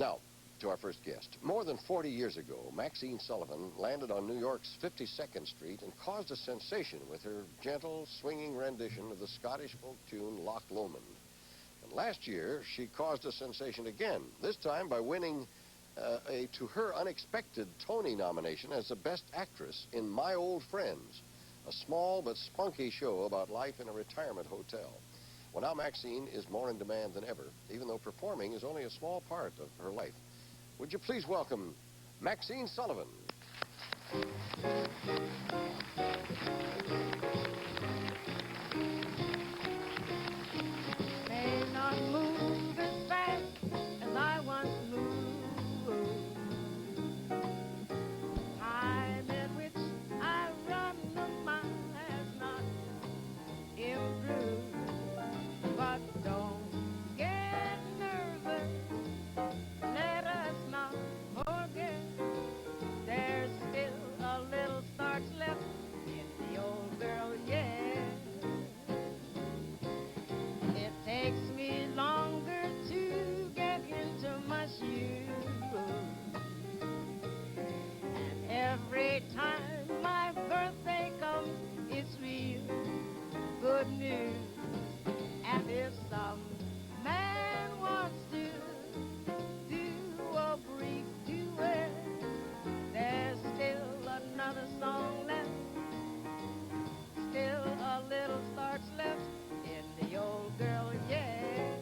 Now, to our first guest. More than 40 years ago, Maxine Sullivan landed on New York's 52nd Street and caused a sensation with her gentle, swinging rendition of the Scottish folk tune Loch Lomond. And last year, she caused a sensation again, this time by winning to her unexpected Tony nomination as the Best Actress in My Old Friends, a small but spunky show about life in a retirement hotel. Well, now Maxine is more in demand than ever, even though performing is only a small part of her life. Would you please welcome Maxine Sullivan? May not move as fast as I once moved. Time in which I run the mile has not improved. But don't get nervous. Let us not forget there's still a little starch left in the old girl, yeah. It takes me longer to get into my shoes, and every time my birthday comes, it's real good news. And if some man wants to do a brief duet, there's still another song left, still a little starch left in the old girl, yeah.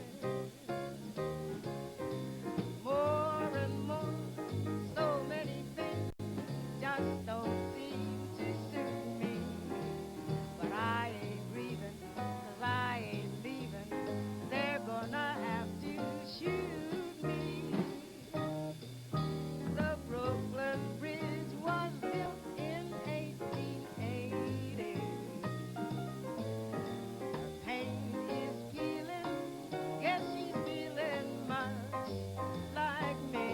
More and more, so many things just don't seem to suit me. But I ain't grieving, 'cause I ain't leaving. They're gonna have to shoot me. The Brooklyn Bridge was built in 1880. Her paint is peeling, guess she's feeling much like me.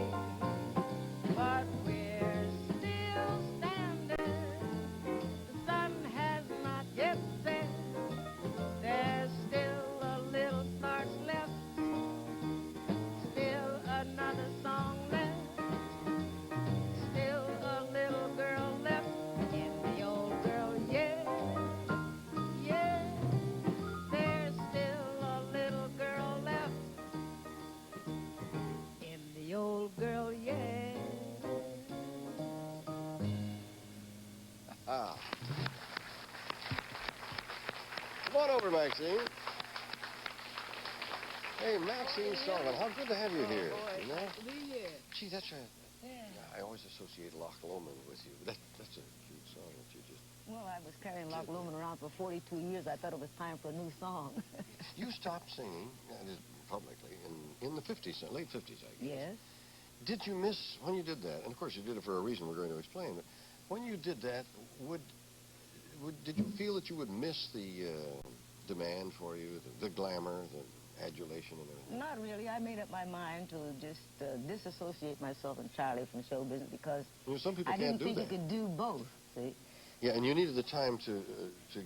But we're still standing, the sun has not yet set. There's still a little starch left, still another song left, still a little girl left in the old girl, yeah, yeah. There's still a little girl left in the old girl, yeah. Ah. Come on over, Maxine. Hey, Maxine Sullivan, how good to have you here. Boy, You know? nice to be here. Gee, that's a... Yeah. I always associate Loch Lomond with you. That's a cute song that you just... Well, I was carrying Loch Lomond around for 42 years. I thought it was time for a new song. You stopped singing publicly in the 50s, late 50s, I guess. Yes. Did you miss, when you did that, and of course you did it for a reason we're going to explain, but when you did that, did you feel that you would miss the demand for you, the glamour, the adulation and everything? Not really. I made up my mind to just disassociate myself entirely from show business because You know, some people I can't didn't do think that. you could do both, see? Yeah, and you needed the time to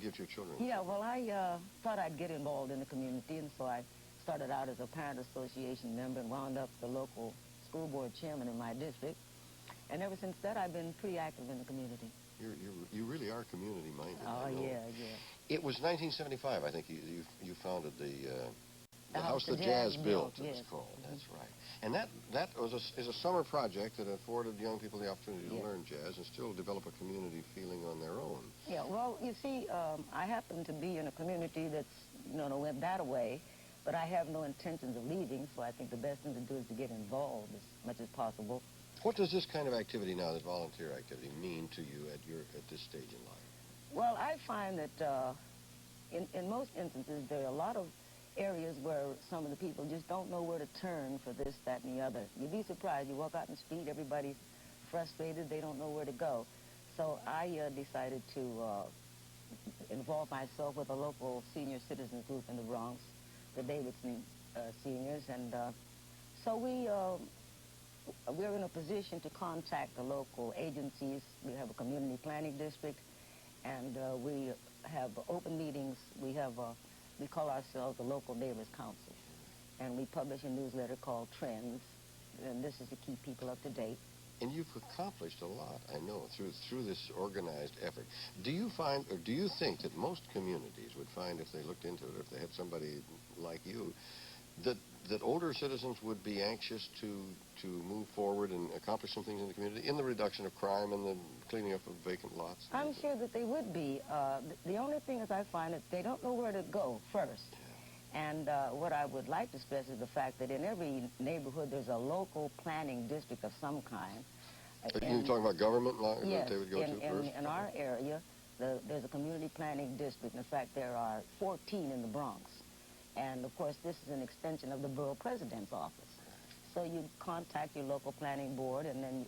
give your children. Yeah, well, I thought I'd get involved in the community, and so I started out as a parent association member and wound up the local school board chairman in my district. And ever since that, I've been pretty active in the community. You really are community-minded. Oh, I know. yeah. It was 1975, I think, you founded the House the the Jazz Built, yes. it's called. That's right. And that is a summer project that afforded young people the opportunity to learn jazz and still develop a community feeling on their own. Yeah, well, you see, I happen to be in a community that's, went that way, but I have no intentions of leaving, so I think the best thing to do is to get involved as much as possible. What does this kind of activity now, this volunteer activity, mean to you at this stage in life? Well, I find that in most instances, there are a lot of areas where some of the people just don't know where to turn for this, that, and the other. You'd be surprised. You walk out in the street, everybody's frustrated, they don't know where to go. So I decided to involve myself with a local senior citizens group in the Bronx, the Davidson Seniors, and so we're in a position to contact the local agencies. We have a community planning district, and we have open meetings. We call ourselves the Local Neighbors Council, and we publish a newsletter called Trends, and this is to keep people up to date. And you've accomplished a lot, I know, through this organized effort. Do you find, or do you think that most communities would find, if they looked into it, if they had somebody like you, that older citizens would be anxious to move forward and accomplish some things in the community, in the reduction of crime and the cleaning up of vacant lots? I'm sure that they would be. The only thing is I find that they don't know where to go first. And what I would like to stress is the fact that in every neighborhood there's a local planning district of some kind. You're talking about government yes, that they would go to first? In our area, there's a community planning district. In fact, there are 14 in the Bronx. And, of course, this is an extension of the borough president's office. So you contact your local planning board, and then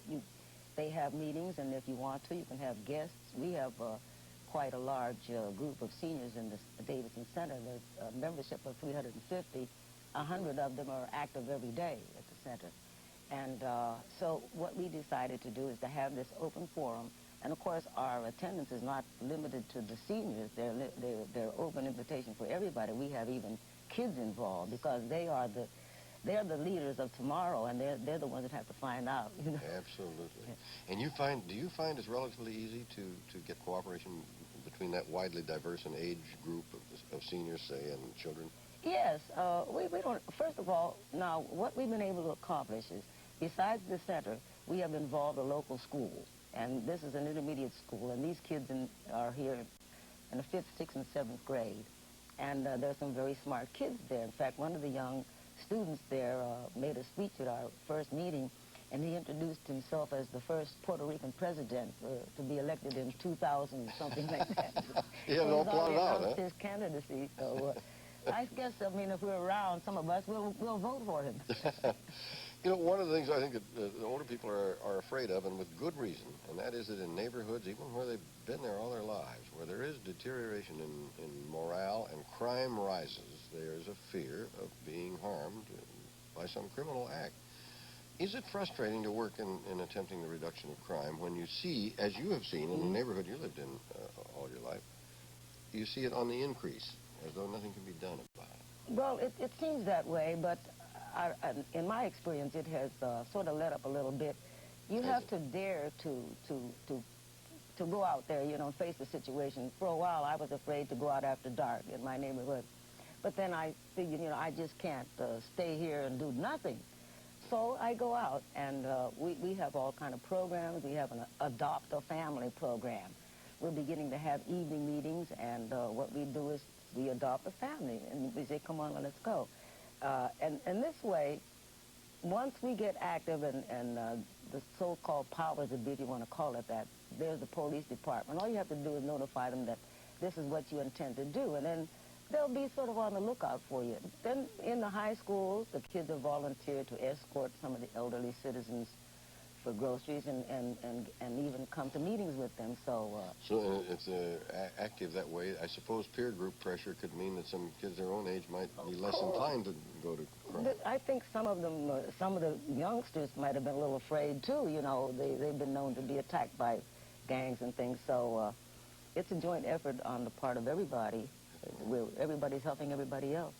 they have meetings, and if you want to, you can have guests. We have quite a large group of seniors in the Davidson Center. There's a membership of 350. 100 of them are active every day at the center. And so what we decided to do is to have this open forum. And, of course, our attendance is not limited to the seniors. They're open invitation for everybody. We have even kids involved because they're the leaders of tomorrow, and they're the ones that have to find out. You know? Absolutely. And do you find it's relatively easy to get cooperation between that widely diverse and age group of seniors, say, and children? Yes. We don't. First of all, now what we've been able to accomplish is, besides the center, we have involved a local school, and this is an intermediate school, and these kids are here in the 5th, 6th, and 7th grade, and there's some very smart kids there. In fact, one of the young students there made a speech at our first meeting, and he introduced himself as the first Puerto Rican president to be elected in 2000, something like that. He had it all plotted out, huh? His candidacy, so I guess, I mean, if we're around, some of us, we'll vote for him. You know, one of the things I think that the older people are afraid of, and with good reason, and that is that in neighborhoods, even where they've been there all their lives, where there is deterioration in morale and crime rises, there's a fear of being harmed by some criminal act. Is it frustrating to work in attempting the reduction of crime when you see, as you have seen in the neighborhood you lived in all your life, you see it on the increase, as though nothing can be done about it? Well, it seems that way, but in my experience, it has sort of let up a little bit. You have to dare to go out there, you know, and face the situation. For a while, I was afraid to go out after dark in my neighborhood. But then I figured, you know, I just can't stay here and do nothing. So I go out, and we have all kind of programs. We have an Adopt a Family program. We're beginning to have evening meetings, and what we do is we adopt a family, and we say, come on, let's go. And this way, once we get active and the so-called powers that be, if you want to call it that, there's the police department. All you have to do is notify them that this is what you intend to do, and then they'll be sort of on the lookout for you. Then in the high schools, the kids have volunteered to escort some of the elderly citizens for groceries and even come to meetings with them. So it's active that way. I suppose peer group pressure could mean that some kids their own age might be less inclined to go to crime. I think some of them, some of the youngsters might have been a little afraid too. You know, they've been known to be attacked by gangs and things. So it's a joint effort on the part of everybody. Where everybody's helping everybody else.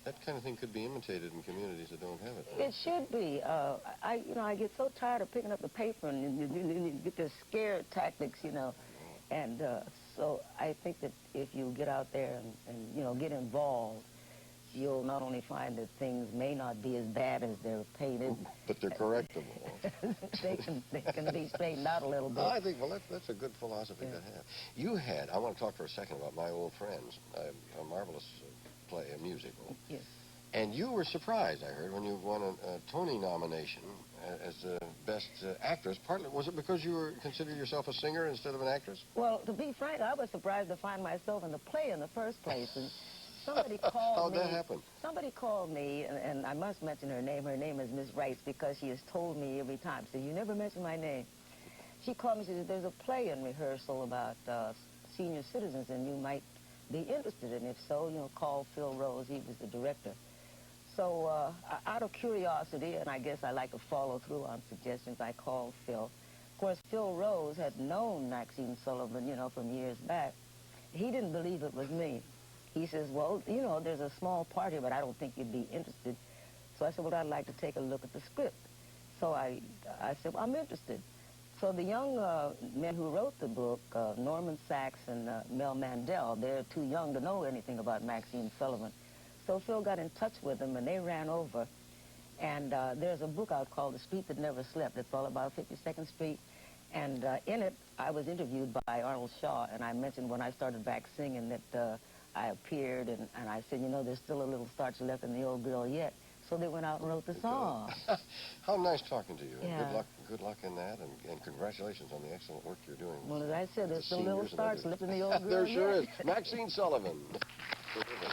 That kind of thing could be imitated in communities that don't have it. It should be. I get so tired of picking up the paper and you get the scare tactics, you know. And so I think that if you get out there and you know, get involved, you'll not only find that things may not be as bad as they're painted. But they're correctable. they can be straightened out a little bit. I think, well, that's a good philosophy to have. I want to talk for a second about My Old Friends, a marvelous play, a musical. Yes. And you were surprised, I heard, when you won a Tony nomination as Best Actress. Partly, was it because you considered yourself a singer instead of an actress? Well, to be frank, I was surprised to find myself in the play in the first place. And somebody called me. How'd that happen? Somebody called me, and I must mention her name. Her name is Miss Rice, because she has told me every time. She said, you never mention my name. She called me and said, there's a play in rehearsal about senior citizens, and you might be interested. And if so, you know, call Phil Rose. He was the director. So out of curiosity, and I guess I like to follow through on suggestions, I called Phil. Of course, Phil Rose had known Maxine Sullivan, you know, from years back. He didn't believe it was me. He says, well, you know, there's a small party, but I don't think you'd be interested. So I said, well, I'd like to take a look at the script. So I said, well, I'm interested. So the young men who wrote the book, Norman Sachs and Mel Mandel, they're too young to know anything about Maxine Sullivan. So Phil got in touch with them, and they ran over. And there's a book out called The Street That Never Slept. It's all about 52nd Street. And in it, I was interviewed by Arnold Shaw, and I mentioned when I started back singing that I appeared, and I said, you know, there's still a little starch left in the old girl yet. So they went out and wrote the song. How nice talking to you. Yeah. And good luck in that, and congratulations on the excellent work you're doing. Well, as I said, there's still a little starch left in the old girl There sure yet. is. Maxine Sullivan. Terrific.